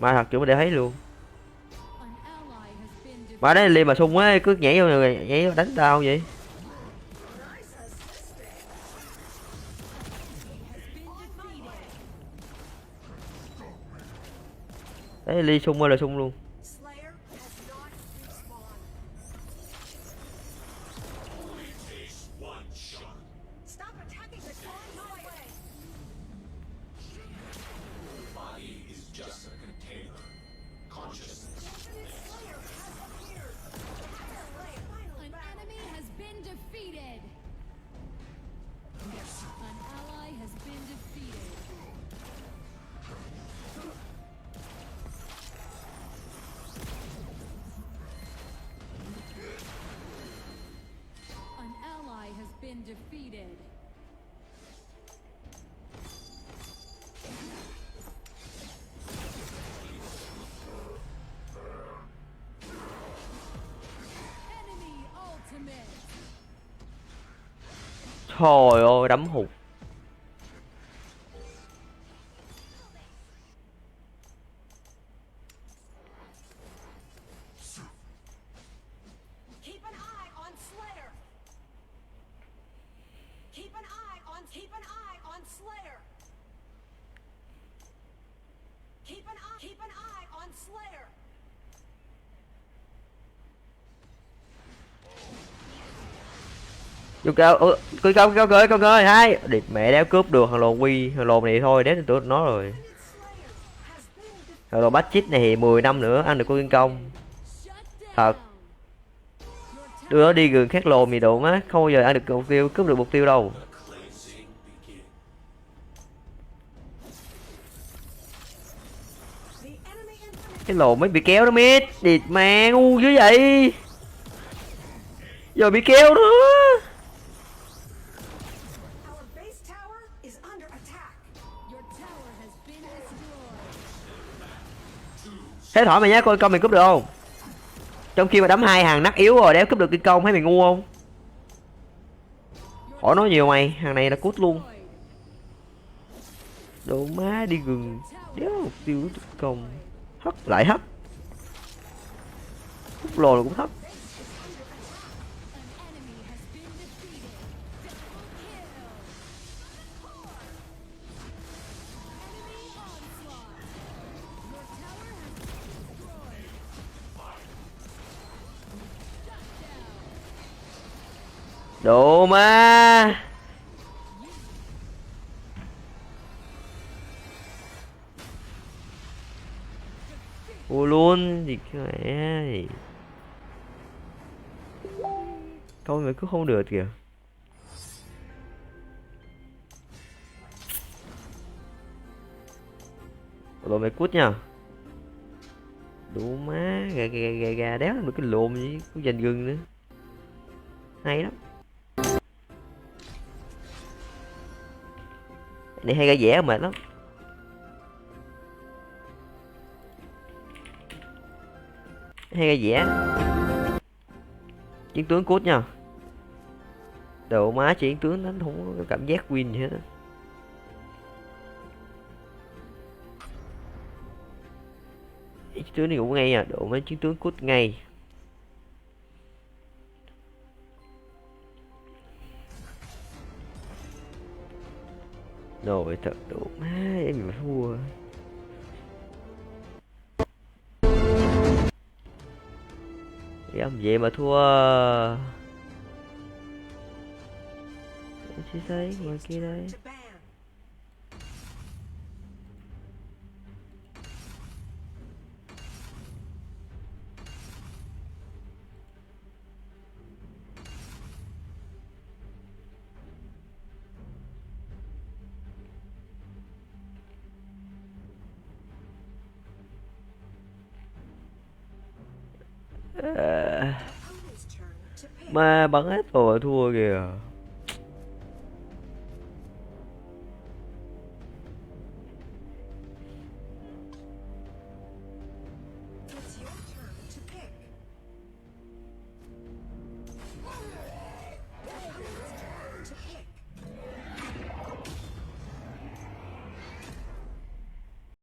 Mà thật kiểu mà để thấy luôn. Mà đấy Ly mà sung á cứ nhảy vô người nhảy vô đánh tao vậy. Đấy Ly sung ơi là sung luôn. Trời ơi đấm hụt. Vô cao cứ con ơi hai điệp mẹ đéo cướp được thằng lồn quy thằng lồn này thôi đéo tụi nó rồi. Thằng lồn bắt chít này thì 10 năm nữa ăn được con công thật. Đưa nó đi gần khác lồn thì đụng á không bao giờ ăn được mục tiêu cướp được mục tiêu đâu. Cái lồn mới bị kéo đó mít địt mẹ ngu dữ vậy. Giờ bị kéo nữa. Thế hỏi mày nhá coi mày cướp được không. Trong khi mà đấm hai hàng nắc yếu rồi đéo cướp được cái công thấy mày ngu không. Hỏi nói nhiều mày hàng này là cút luôn. Đồ má đi gừng đéo mục tiêu công hất lại hất hút lồ là cũng hất. Đồ má ô luôn gì mẹ câu mày cứ không được kìa. Rồi mày cút nha. Đủ má gà đéo được cái lùm gì có giành gừng nữa hay lắm. Này hay ra vẽ mệt lắm. Hay ra vẽ chiến tướng cút nha. Đồ má chiến tướng đánh không có cảm giác win gì hết á. Chiến tướng này cũng ngay nha. Độ mấy chiến tướng cút ngay. Rồi thật độ má em mà thua. Em vậy mà thua. Chị thấy ngoài kia đây. Mà bắn hết rồi thua kìa.